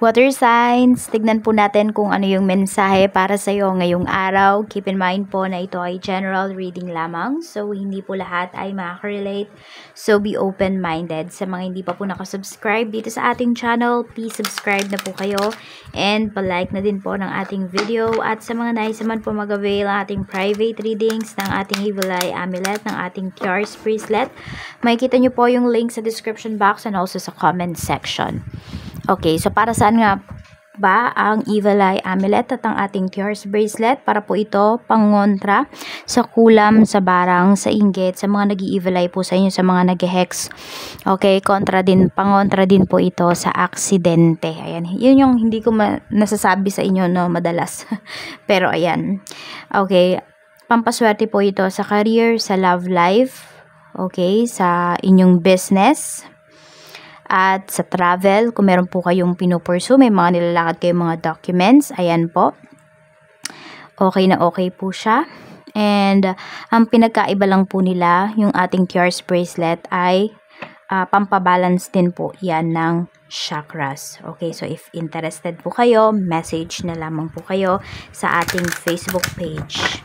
Water signs, tignan po natin kung ano yung mensahe para sa iyo ngayong araw. Keep in mind po na ito ay general reading lamang. So, hindi po lahat ay makaka-relate. So, be open-minded. Sa mga hindi pa po nakasubscribe dito sa ating channel, please subscribe na po kayo. And palike na din po ng ating video. At sa mga nais naman po mag-avail ng ating private readings, ng ating Evil Eye Amulet, ng ating Cures Bracelet, makikita nyo po yung link sa description box and also sa comment section. Okay, so para saan nga ba ang Evil Eye Amulet at ang ating Cures Bracelet? Para po ito pangontra sa kulam, sa barang, sa inggit, sa mga nag-i-evil eye po sa inyo, sa mga nag-hex. Okay, pangontra din po ito sa aksidente. Ayan, yun yung hindi ko nasasabi sa inyo no madalas. Pero ayan. Okay, pampaswerte po ito sa career, sa love life, okay, sa inyong business, at sa travel, kung meron po kayong pinupursue, may mga nilalakad kayong mga documents, ayan po. Okay na okay po siya. And ang pinagkaiba lang po nila, yung ating Cures Bracelet ay pampabalance din po yan ng chakras. Okay, so if interested po kayo, message na lamang po kayo sa ating Facebook page.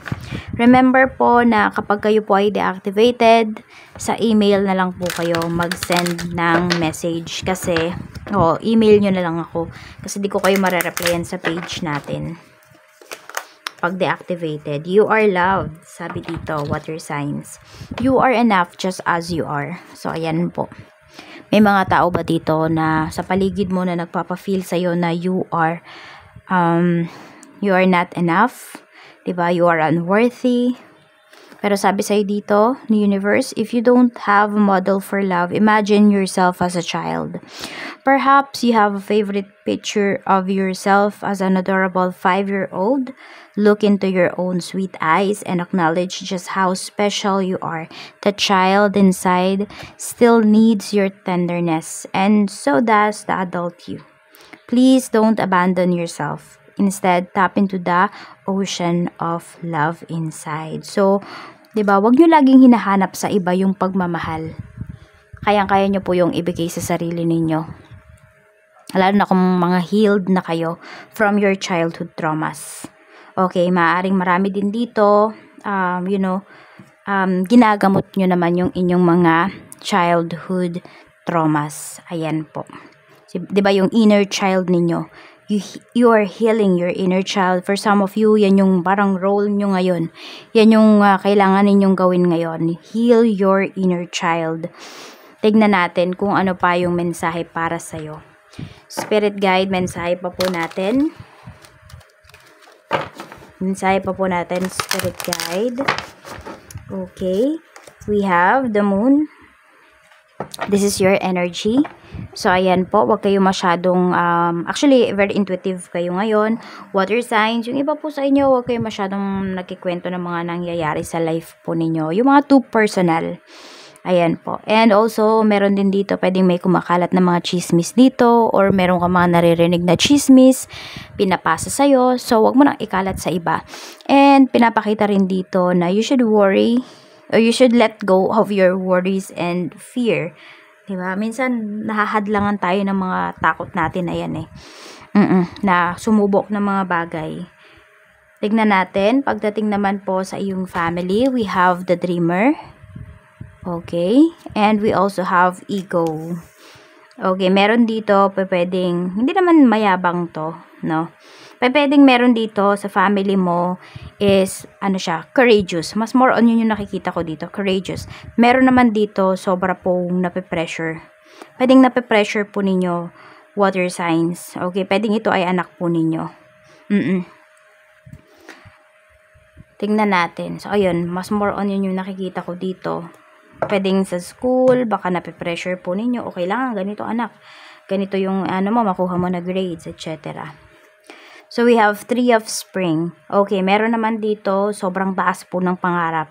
Remember po na kapag kayo po ay deactivated, sa email na lang po kayo mag-send ng message kasi, email nyo na lang ako kasi di ko kayo marereplyan sa page natin. Pag deactivated, you are loved, sabi dito, water signs. You are enough just as you are. So, ayan po. May mga tao ba dito na sa paligid mo na nagpapa-feel sa'yo na you are not enough? Diba? You are unworthy. Pero sabi sa'yo dito, ni universe, if you don't have a model for love, imagine yourself as a child. Perhaps you have a favorite picture of yourself as an adorable 5-year-old. Look into your own sweet eyes and acknowledge just how special you are. The child inside still needs your tenderness, and so does the adult you. Please don't abandon yourself. Instead, tap into the ocean of love inside. So, 'di ba, wag niyo laging hinahanap sa iba yung pagmamahal. Kayang-kaya niyo po yung ibigay sa sarili ninyo. Lalo na kung mga healed na kayo from your childhood traumas. Okay, maaaring marami din dito, ginagamot nyo naman yung inyong mga childhood traumas. Ayan po. 'Di ba yung inner child ninyo? You are healing your inner child. For some of you, yan yung parang role nyo ngayon. Yan yung kailangan ninyong gawin ngayon. Heal your inner child. Tignan natin kung ano pa yung mensahe para sa'yo. Spirit guide, mensahe pa po natin. Mensahe pa po natin, spirit guide. Okay. We have the moon. This is your energy. So, ayan po, wag kayo masyadong, actually, very intuitive kayo ngayon. Water signs, yung iba po sa inyo, wag kayo masyadong nagkikwento ng mga nangyayari sa life po ninyo. Yung mga too personal. Ayan po. And also, meron din dito, pwedeng may kumakalat na mga chismis dito, or meron ka mga naririnig na chismis, pinapasa sa'yo. So, wag mo nang ikalat sa iba. And, pinapakita rin dito na you should worry, or you should let go of your worries and fear. Diba? Minsan, nahahadlangan tayo ng mga takot natin na yan eh. Na sumubok ng mga bagay. Tignan natin. Pagdating naman po sa iyong family, we have the dreamer. Okay. And we also have ego. Okay. Meron dito, pwedeng, hindi naman mayabang to, no? Pwedeng meron dito sa family mo is, courageous. Mas more on yun yung nakikita ko dito, courageous. Meron naman dito, sobra pong nape-pressure. Pwedeng nape-pressure po ninyo, water signs. Okay, pwedeng ito ay anak po ninyo. Tingnan natin. So, ayun, mas more on yun yung nakikita ko dito. Pwedeng sa school, baka nape-pressure po ninyo. Okay lang, ganito anak. Ganito yung, makuha mo na grades, etc. So, we have 3 of spring. Okay, meron naman dito, sobrang taas po ng pangarap.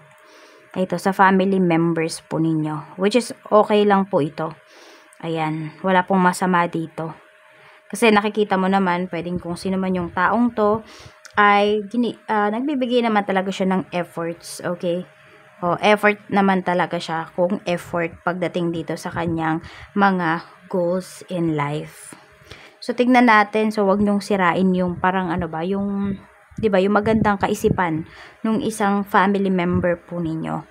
Ito, sa family members po ninyo. Which is, okay lang po ito. Ayan, wala pong masama dito. Kasi nakikita mo naman, pwedeng kung sino man yung taong to, ay nagbibigay naman talaga siya ng efforts. Okay? Effort naman talaga siya kung effort pagdating dito sa kanyang mga goals in life. So, tignan natin. So, wag nyong sirain yung parang ano ba, yung, di ba, yung magandang kaisipan ng isang family member po ninyo.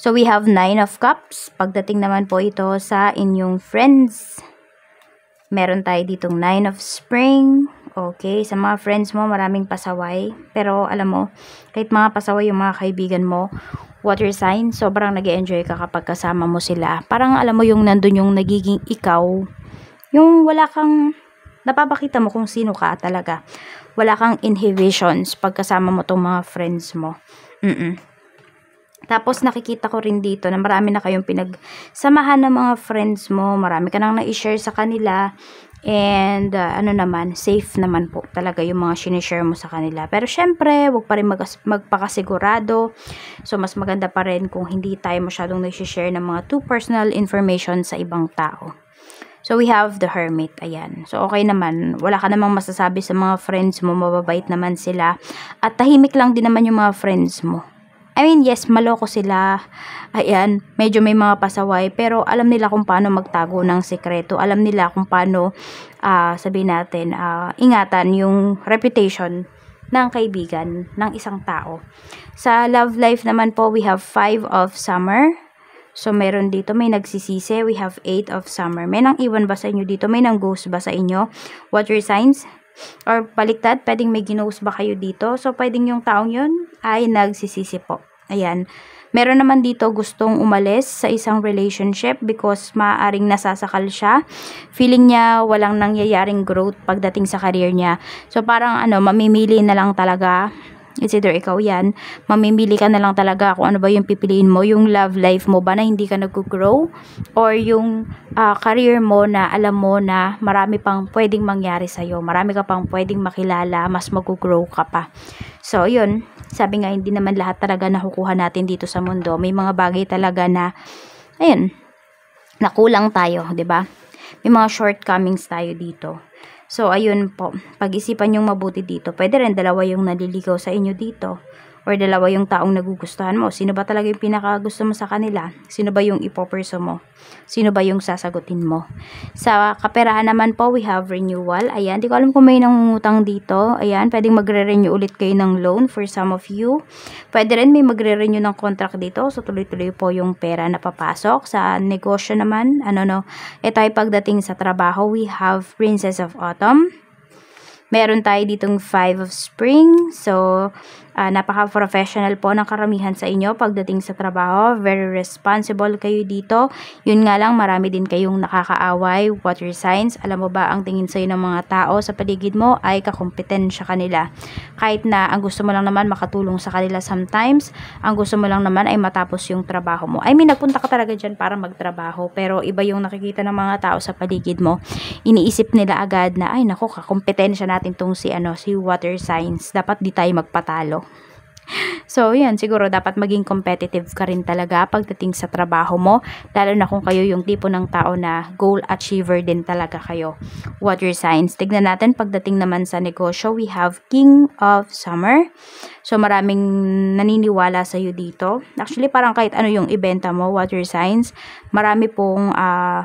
So, we have 9 of Cups. Pagdating naman po ito sa inyong friends, meron tayo ditong 9 of Spring. Okay, sa mga friends mo, maraming pasaway. Pero, alam mo, kahit mga pasaway yung mga kaibigan mo, water sign, sobrang nag-e-enjoy ka kapag kasama mo sila. Parang, alam mo, yung nandun yung nagiging ikaw. Yung wala kang, napapakita mo kung sino ka talaga. Wala kang inhibitions pagkasama mo tong mga friends mo. Tapos nakikita ko rin dito na marami na kayong pinagsamahan ng mga friends mo. Marami ka nang na-share sa kanila. And ano naman, safe naman po talaga yung mga sinishare mo sa kanila. Pero syempre, huwag pa rin magpakasigurado. So mas maganda pa rin kung hindi tayo masyadong nag-share ng mga too personal information sa ibang tao. So, we have the Hermit. Ayan. So, okay naman. Wala ka namang masasabi sa mga friends mo. Mababait naman sila. At tahimik lang din naman yung mga friends mo. I mean, yes, maloko sila. Ayan. Medyo may mga pasaway. Pero, alam nila kung paano magtago ng sekreto. Alam nila kung paano, sabihin natin, ingatan yung reputation ng kaibigan ng isang tao. Sa love life naman po, we have 5 of Summer. So, meron dito, may nagsisisi. We have 8 of Summer. May nang iwan ba sa inyo dito? May nang ghost ba sa inyo? Water signs? Or baliktad, pwedeng may ginose ba kayo dito? So, pwedeng yung taong yun ay nagsisisi po. Ayan. Meron naman dito gustong umalis sa isang relationship because maaaring nasasakal siya. Feeling niya walang nangyayaring growth pagdating sa career niya. So, parang mamimili na lang talaga. It's either ikaw yan, mamimili ka na lang talaga kung ano ba yung pipiliin mo, yung love life mo ba na hindi ka nag-grow, or yung career mo na alam mo na marami pang pwedeng mangyari sa'yo, marami ka pang pwedeng makilala, mas mag-grow ka pa. So, yun, sabi nga, hindi naman lahat talaga nakukuha natin dito sa mundo. May mga bagay talaga na, ayun, nakulang tayo, 'di ba? May mga shortcomings tayo dito. So, ayun po. Pag-isipan yung mabuti dito. Pwede rin dalawa yung naliligaw sa inyo dito. Or dalawa yung taong nagugustuhan mo. Sino ba talaga yung pinakagusto mo sa kanila? Sino ba yung ipoperso mo? Sino ba yung sasagutin mo? Sa kaperahan naman po, we have renewal. Ayan, di ko alam kung may nangungutang dito. Ayan, pwedeng magre-renew ulit kayo ng loan for some of you. Pwede rin may magre-renew ng contract dito. So, tuloy-tuloy po yung pera na papasok. Sa negosyo naman, ito ay pagdating sa trabaho, we have Princess of Autumn. Meron tayo ditong 5 of Spring. So, napaka-professional po ng karamihan sa inyo pagdating sa trabaho. Very responsible kayo dito. Yun nga lang, marami din kayong nakakaaway. Water signs. Alam mo ba, ang tingin sa'yo ng mga tao sa paligid mo ay kakompetensya kanila. Kahit na ang gusto mo lang naman makatulong sa kanila sometimes, ang gusto mo lang naman ay matapos yung trabaho mo. I mean, nagpunta ka talaga dyan para magtrabaho, pero iba yung nakikita ng mga tao sa paligid mo. Iniisip nila agad na, ay naku, kakompetensya natin tong si water signs. Dapat di tayo magpatalo. So, yan, siguro dapat maging competitive ka rin talaga pagdating sa trabaho mo, lalo na kung kayo yung tipo ng tao na goal achiever din talaga kayo. Water signs. Tignan natin pagdating naman sa negosyo, we have King of Summer. So, maraming naniniwala sa iyo dito. Actually, parang kahit ano yung ibenta mo, water signs, marami pong,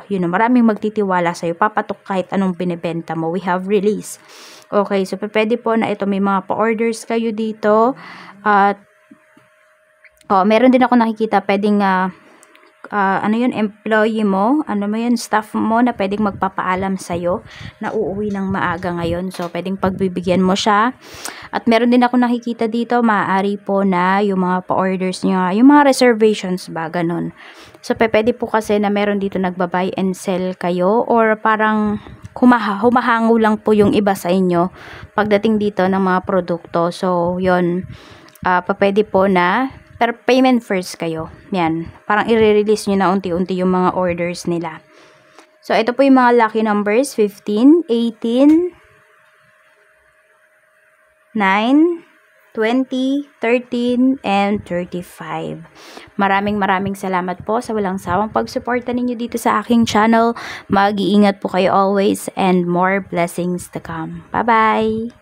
maraming magtitiwala sa iyo. Papatok kahit anong binibenta mo. We have release. Okay, so pwede po na ito may mga pa-orders kayo dito. At meron din ako nakikita pwedeng employee mo, staff mo na pwedeng magpapaalam sa iyo na uuwi ng maaga ngayon. So pwedeng pagbibigyan mo siya. At meron din ako nakikita dito, maaari po na yung mga pa-orders niya, yung mga reservations ba, ganun. So pwede po kasi na meron dito nagba-buy and sell kayo, or parang humahango lang po yung iba sa inyo pagdating dito ng mga produkto. So, yun, pwede po na, pero payment first kayo. Yan, parang i-release nyo na unti-unti yung mga orders nila. So, ito po yung mga lucky numbers, 15, 18, 9, 20, 13, and 35. Maraming salamat po sa walang sawang pagsuporta ninyo dito sa aking channel. Mag-iingat po kayo always and more blessings to come. Bye-bye!